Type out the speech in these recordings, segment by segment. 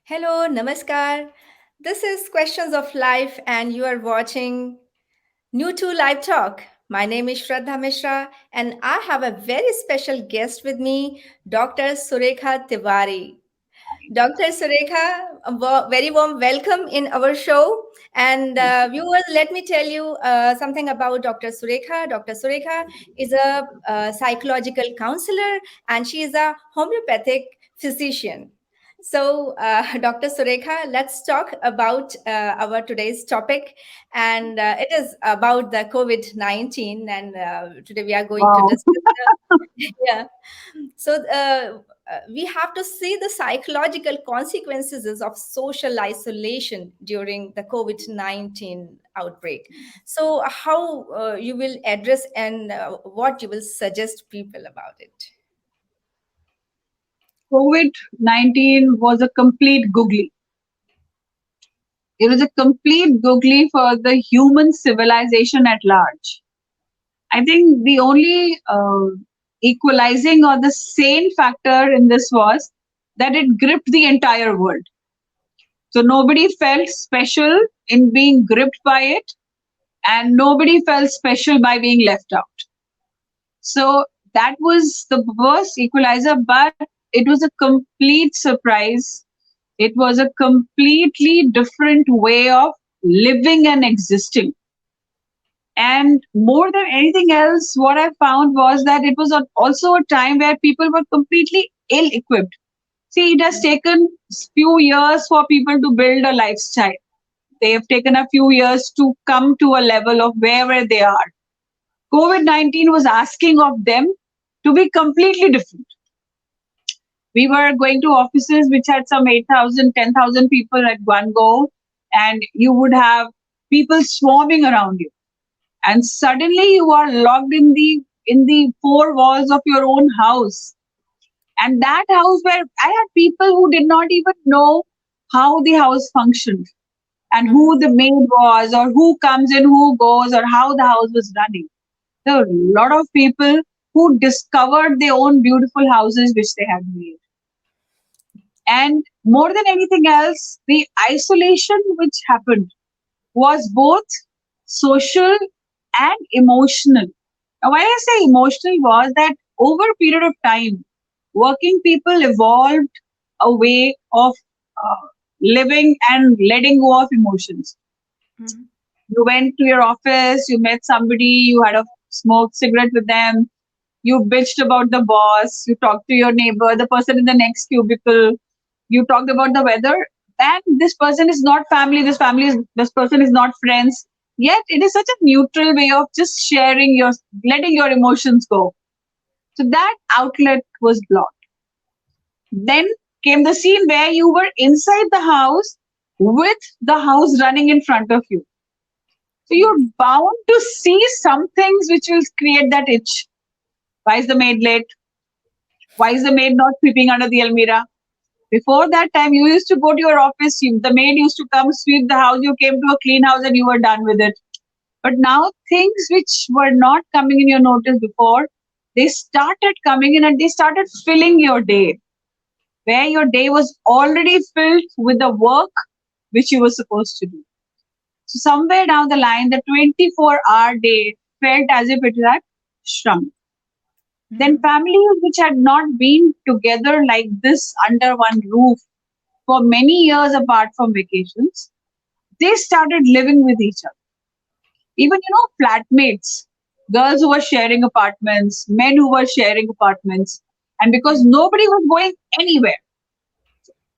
Hello, namaskar. This is Questions of Life, and you are watching New to Live Talk. My name is Shraddha Mishra, and I have a very special guest with me, Dr. Surekha Tiwari. Dr. Surekha, a very warm welcome in our show. And viewers, let me tell you something about Dr. Surekha. Dr. Surekha is a psychological counselor and she is a homeopathic physician. So, Dr. Surekha, let's talk about our today's topic. And it is about the COVID-19. And today we are going to Wow. discuss yeah. So we have to see the psychological consequences of social isolation during the COVID-19 outbreak. So how you will address and what you will suggest people about it? COVID-19 was a complete googly. It was a complete googly for the human civilization at large. I think the only equalizing or the sane factor in this was that it gripped the entire world. So nobody felt special in being gripped by it, and nobody felt special by being left out. So that was the worst equalizer, but it was a complete surprise. It was a completely different way of living and existing. And more than anything else, what I found was that it was also a time where people were completely ill equipped. See, it has taken few years for people to build a lifestyle. They have taken a few years to come to a level of wherever they are. COVID-19 was asking of them to be completely different. We were going to offices which had some 8,000, 10,000 people at one go, and you would have people swarming around you. And suddenly you are locked in the four walls of your own house. And that house where I had people who did not even know how the house functioned and Mhm. who the maid was or who comes in, who goes, or how the house was running. There were a lot of people who discovered their own beautiful houses which they had made. And more than anything else, the isolation which happened was both social and emotional. Now, why I say emotional was that over a period of time, working people evolved a way of living and letting go of emotions. Mhm. You went to your office, you met somebody, you had a smoked cigarette with them, you bitched about the boss, you talked to your neighbor, the person in the next cubicle, you talked about the weather, and this person is not family, this person is not friends. Yet it is such a neutral way of just sharing your letting your emotions go. So that outlet was blocked. Then came the scene where you were inside the house with the house running in front of you. So you're Yes. bound to see some things which will create that itch. Why is the maid late? Why is the maid not sweeping under the almirah? Before that time, you used to go to your office, the maid used to come sweep the house, you came to a clean house and you were done with it. But now things which were not coming in your notice before, they started coming in and they started filling your day, where your day was already filled with the work which you were supposed to do. So somewhere down the line, the 24-hour day felt as if it had shrunk. Then Mhm. families which had not been together like this under one roof for many years apart from vacations, they started living with each other. Even, flatmates, girls who were sharing apartments, men who were sharing apartments. And because Mhm. nobody was going anywhere,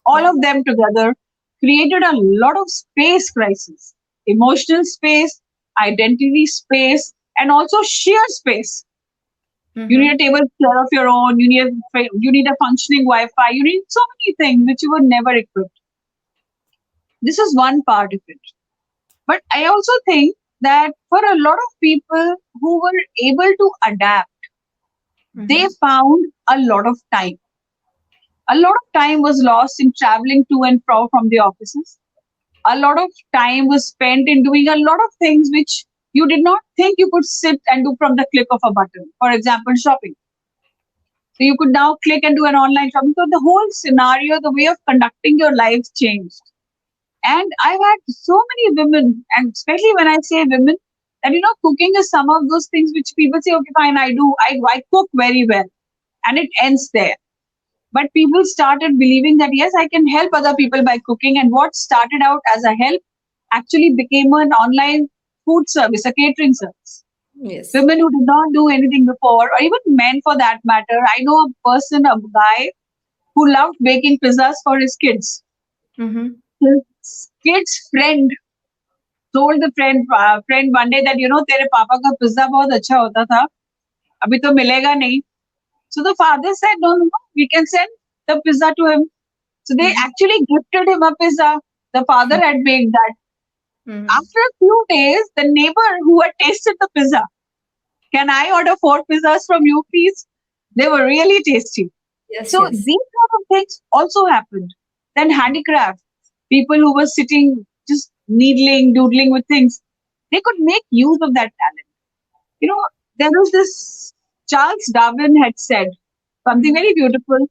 all Yeah. of them together created a lot of space crisis, emotional space, identity space, and also sheer space. You need a Mhm. table chair of your own. You need a functioning Wi-Fi. You need so many things which you were never equipped. This is one part of it. But I also think that for a lot of people who were able to adapt, they Mhm. found a lot of time. A lot of time was lost in traveling to and fro from the offices. A lot of time was spent in doing a lot of things which you did not think you could sit and do from the click of a button. For example, shopping. So you could now click and do an online shopping. So the whole scenario, the way of conducting your life changed. And I've had so many women, and especially when I say women, that cooking is some of those things which people say, okay, fine, I cook very well, and it ends there. But people started believing that yes, I can help other people by cooking, and what started out as a help actually became an online food service, a catering service. Yes. Women who did not do anything before, or even men for that matter. I know a person, a guy who loved baking pizzas for his kids. Mm-hmm. His kid's friend told the friend one day that तेरे पापा का pizza बहुत अच्छा होता था, अभी तो मिलेगा नहीं. So the father said, no, no, no, we can send the pizza to him. So they Mm-hmm. actually gifted him a pizza. The father had baked that. Mm-hmm. After a few days, the neighbor who had tasted the pizza, can I order 4 pizzas from you, please? They were really tasty. Yes, So yes. these kind of things also happened. Then handicraft, people who were sitting just needling, doodling with things, they could make use of that talent. You know, there was this Charles Darwin had said something Mm-hmm. very beautiful.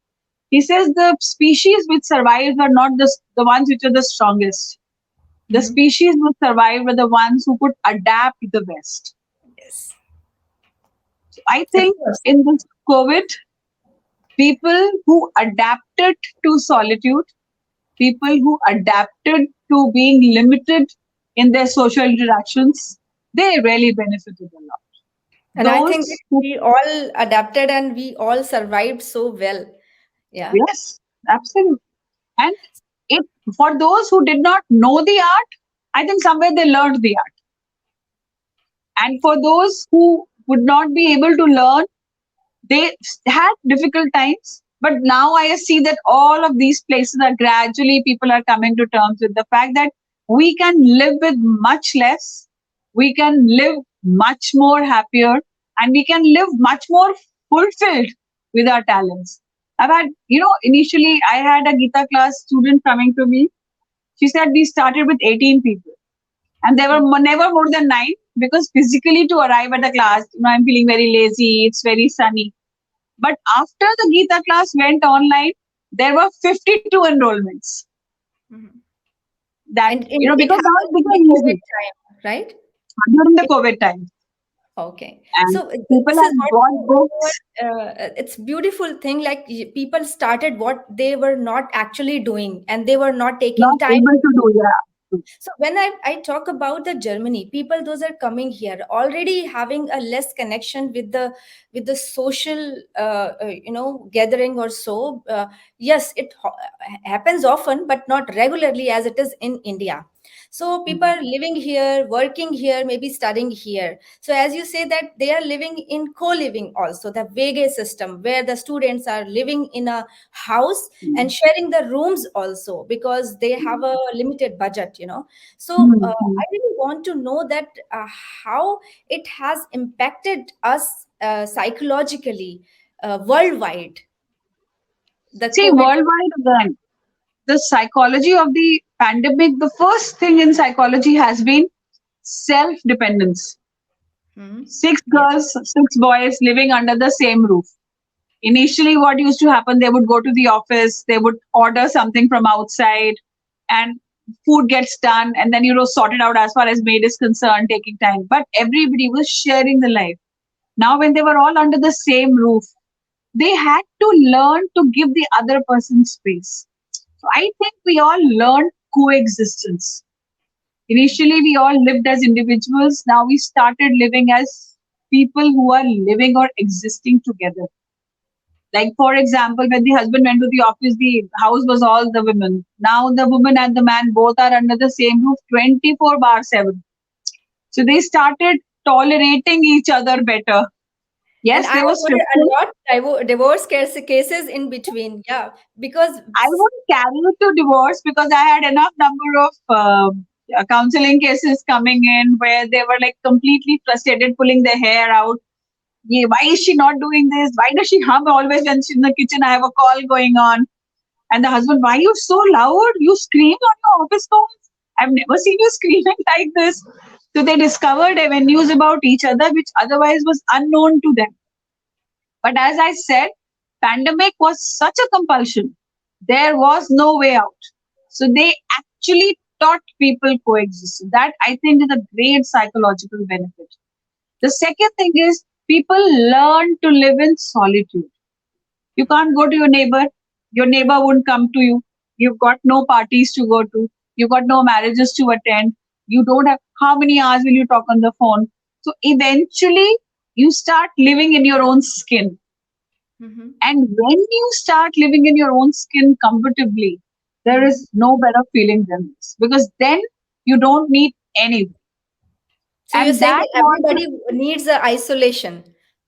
He says the species which survives are not the ones which are the strongest. The Mm-hmm. species which survive were the ones who could adapt the best. Yes. So I Of think course. in this COVID, people who adapted to solitude, people who adapted to being limited in their social interactions, they really benefited a lot. And I think Those who, we all adapted and we all survived so well. Yeah. yes, absolutely. And if for those who did not know the art, I think somewhere they learned the art. And for those who would not be able to learn, they had difficult times. But now I see that all of these places are gradually people are coming to terms with the fact that we can live with much less, we can live much more happier, and we can live much more fulfilled with our talents. I've had, initially I had a Gita class student coming to me. She said we started with 18 people and there were never more than 9 because physically to arrive at the class, I'm feeling very lazy, it's very sunny. But after the Gita class went online, there were 52 enrollments. Mhm. That, And it because now happened it in the became COVID easy time, right? during the COVID time. Okay. And So people this is have bought books, it's beautiful thing like people started what they were not actually doing and they were not taking not time. able to do, yeah. So when I talk about the Germany, people those are coming here already having a less connection with the social gathering or so. Yes, happens often, but not regularly as it is in India. So people Mhm. are living here, working here, maybe studying here. So as you say that they are living in co-living also, the Vege system where the students are living in a house and Mhm. sharing the rooms also because they have a limited budget, so Mhm. I really want to know that how it has impacted us psychologically worldwide, the See, COVID. worldwide again, the psychology of the pandemic, the first thing in psychology has been self dependence. Hmm. Six Yes. girls, 6 boys living under the same roof. Initially, what used to happen, they would go to the office, they would order something from outside, and food gets done, and then, sorted out as far as maid is concerned, taking time. But everybody was sharing the life. Now, when they were all under the same roof, they had to learn to give the other person space. So I think we all learned coexistence. Initially, we all lived as individuals. Now we started living as people who are living or existing together. Like, for example, when the husband went to the office, the house was all the women. Now the woman and the man both are under the same roof 24 bar 7. So they started tolerating each other better. And Yes, I there have was heard a friction. lot divorce cases in between. Yeah, because I wouldn't carry it to divorce because I had enough number of counseling cases coming in where they were like completely frustrated, pulling their hair out. Yeah, why is she not doing this? Why does she hum always when she's in the kitchen? I have a call going on. And the husband, why are you so loud? You scream on your office calls. I've never seen you screaming like this. So they discovered avenues about each other which otherwise was unknown to them. But as I said, pandemic was such a compulsion. There was no way out. So they actually taught people coexist. That I think is a great psychological benefit. The second thing is people learn to live in solitude. You can't go to your neighbor won't come to you. You've got no parties to go to, you've got no marriages to attend, you don't have how many hours will you talk on the phone? So eventually you start living in your own skin. Mm-hmm. And when you start living in your own skin comfortably, there Mm-hmm. is no better feeling than this because then you don't need anyone. So you're And saying that that was everybody needs a isolation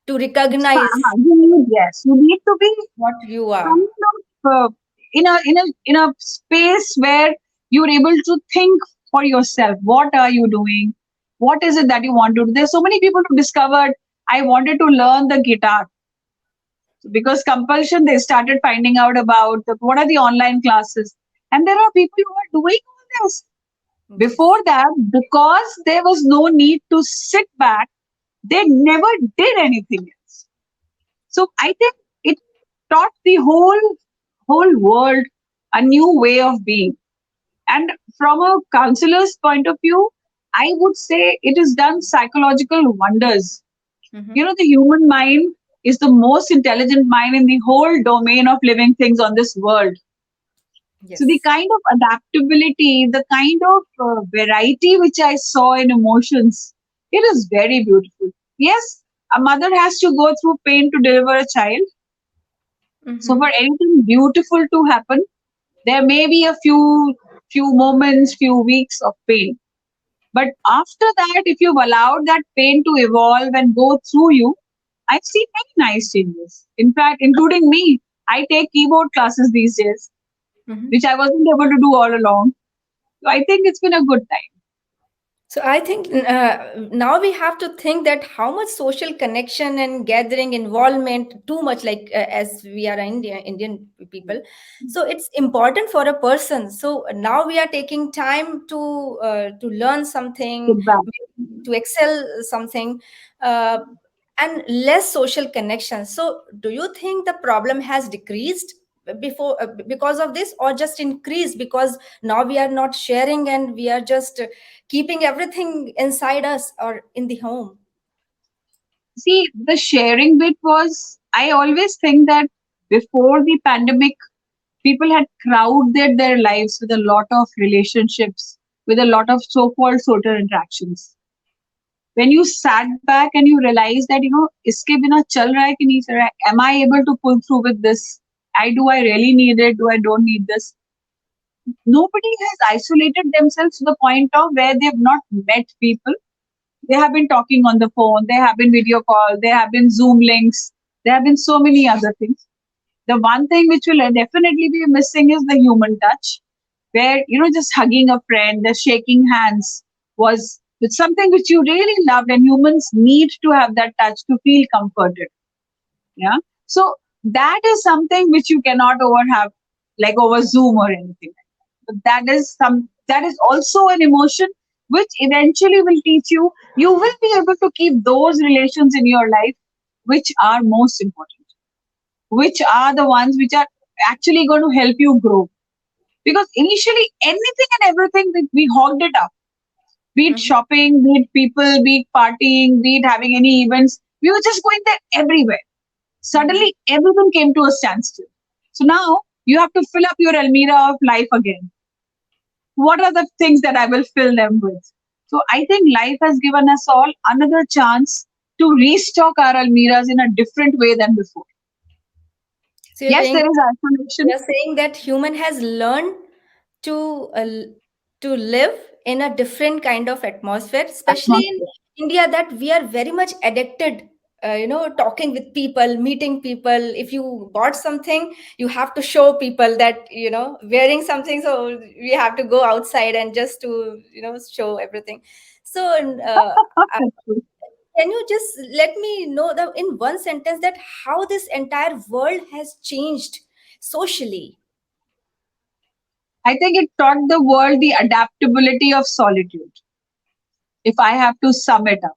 to recognize you need, yes, you need to be what you are. kind of in a space where you're able to think for yourself. What are you doing? What is it that you want to do? There's so many people who discovered I wanted to learn the guitar. So because compulsion, they started finding out about what are the online classes, and there are people who are doing all this. Yes. Before that, because there was no need to sit back, they never did anything else. So I think it taught the whole world a new way of being. And from a counselor's point of view, I would say it has done psychological wonders. Mm-hmm. You know, the human mind is the most intelligent mind in the whole domain of living things on this world. So the Yes. kind of adaptability, the kind of variety which I saw in emotions, it is very beautiful. Yes, a mother has to go through pain to deliver a child. So for Mm-hmm. anything beautiful to happen, there may be a few moments, few weeks of pain. But after that, if you've allowed that pain to evolve and go through you, I've seen many nice changes. In fact, including me, I take keyboard classes these days, Mm-hmm. which I wasn't able to do all along. So I think it's been a good time. So I think now we have to think that how much social connection and gathering involvement too much like as we are Indian people. So it's important for a person. So now we are taking time to learn something, Good back. to excel something, uh, and less social connection. So do you think the problem has decreased before because of this, or just increased because now we are not sharing and we are just keeping everything inside us or in the home? See, the sharing bit was, I always think that before the pandemic, people had crowded their lives with a lot of relationships, with a lot of so called social interactions. When you sat back and you realized that, iske bina chal raha hai ki nahi chal raha hai? Am I able to pull through with this? I really need it? Do I don't need this? Nobody has isolated themselves to the point of where they've not met people. They have been talking on the phone, there have been video call, there have been Zoom links, there have been so many other things. The one thing which will definitely be missing is the human touch, where just hugging a friend, the shaking hands was it's something which you really loved, and humans need to have that touch to feel comforted. Yeah. So that is something which you cannot over have like over Zoom or anything. But that is also an emotion which eventually will teach you. You will be able to keep those relations in your life which are most important, which are the ones which are actually going to help you grow. Because initially, anything and everything we hogged it up. Be it Mhm. shopping, be it people, be it partying, be it having any events. We were just going there everywhere. Mhm. Suddenly, everything came to a standstill. So now you have to fill up your Almira of life again. What are the things that I will fill them with? So I think life has given us all another chance to restock our Almiras in a different way than before. So you're Yes, saying there is isolation. you're saying that human has learned to to live in a different kind of atmosphere, especially in Atmosphere. India, that we are very much addicted. Talking with people, meeting people. If you bought something, you have to show people that wearing something. So we have to go outside and just to show everything. So That's true. can you just let me know that in one sentence that how this entire world has changed socially? I think it taught the world the adaptability of solitude. If I have to sum it up,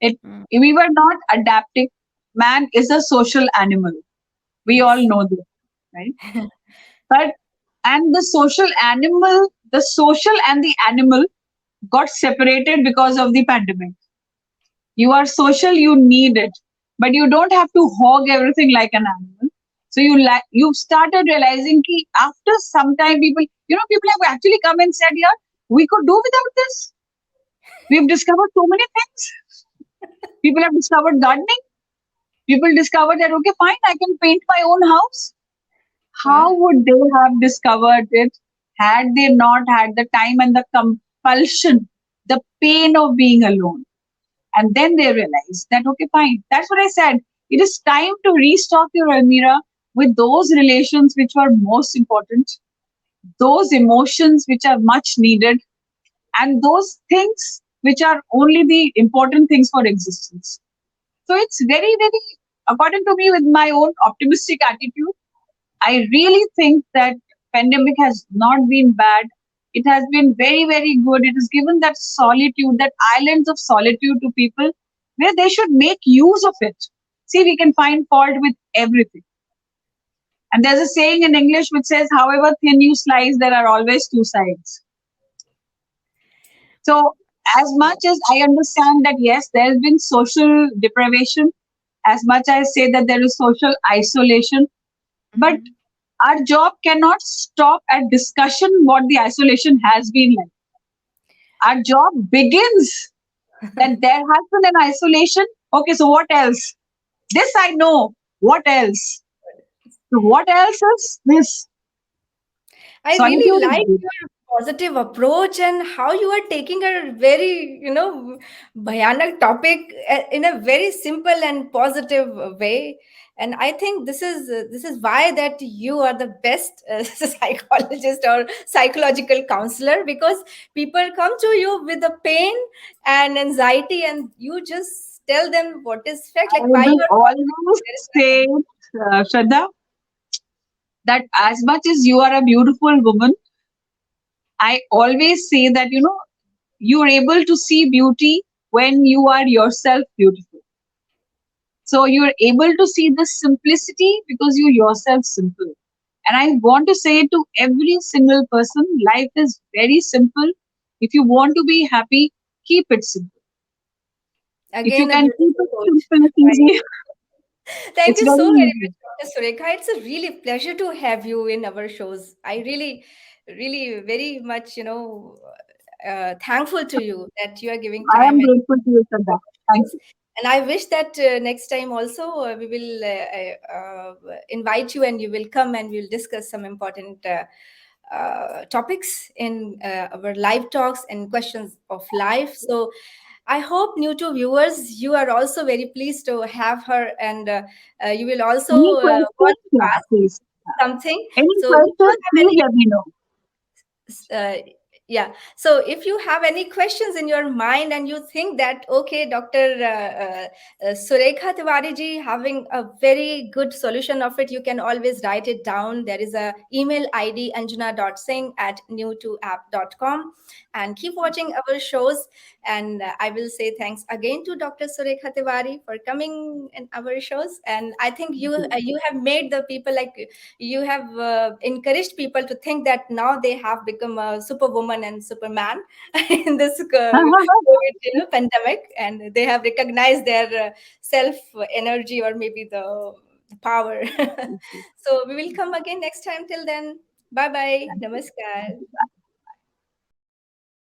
it Mm. we were not adapting. man is a social animal. We all Yes. know this, right? But and the social and the animal got separated because of the pandemic. You are social, you need it, but you don't have to hog everything like an animal. So you've started realizing ki after some time, people have actually come and said, yeah, we could do without this. We've discovered so many things. People have discovered gardening. People discovered that, okay, fine, I can paint my own house. Wow. How would they have discovered it had they not had the time and the compulsion, the pain of being alone? And then they realized that, okay, fine. That's what I said. It is time to restock your Almira with those relations which are most important, those emotions which are much needed, and those things which are only the important things for existence. So it's very, very, according to me, with my own optimistic attitude, I really think that pandemic has not been bad. It has been very, very good. It has given that solitude, that islands of solitude to people where they should make use of it. See, we can find fault with everything. And there's a saying in English which says, however thin you slice, there are always two sides. So, as much as I understand that, yes, there has been social deprivation, as much as I say that there is social isolation, but Mhm. our job cannot stop at discussion what the isolation has been like. Our job begins that there has been an isolation. Okay, so what else? This I know. What else? So what else is this? I really Solitude is like good. your positive approach and how you are taking a very, bhayanak topic in a very simple and positive way. And I think this is why that you are the best psychologist or psychological counselor, because people come to you with the pain and anxiety, and you just tell them what is fact, I like why you will are positive. always There is say, nothing. Shraddha, that as much as you are a beautiful woman, I always say that, you're able to see beauty when you are yourself beautiful. So you're able to see the simplicity because you yourself simple. And I want to say to every single person, life is very simple. If you want to be happy, keep it simple. If you Again, a can keep beautiful it quote. simple, it's easy. Thank It's you very so very easy. much, Dr. Surekha. It's a really pleasure to have you in our shows. I really, really very much, thankful to you that you are giving I time am and grateful to you for our that. Thank shows. you. And I wish that next time also we will invite you and you will come and we'll discuss some important topics in our live talks and questions of life. So I hope new to viewers, you are also very pleased to have her, and you will also Any want questions? to Yeah, ask please. something. Any So if you questions, have please any let me know. uh, yeah, so if you have any questions in your mind and you think that okay, Dr. Surekha Tiwari ji having a very good solution of it, you can always write it down. There is a email id anjana.singh@new2app.com, and keep watching our shows. And I will say thanks again to Dr. Surekha Tiwari for coming in our shows. And I think Thank you. you have made the people, like, you have encouraged people to think that now they have become a superwoman and superman in this COVID, pandemic, and they have recognized their self energy, or maybe the power. So we will come again next time. Till then, bye bye, Thank you. namaskar.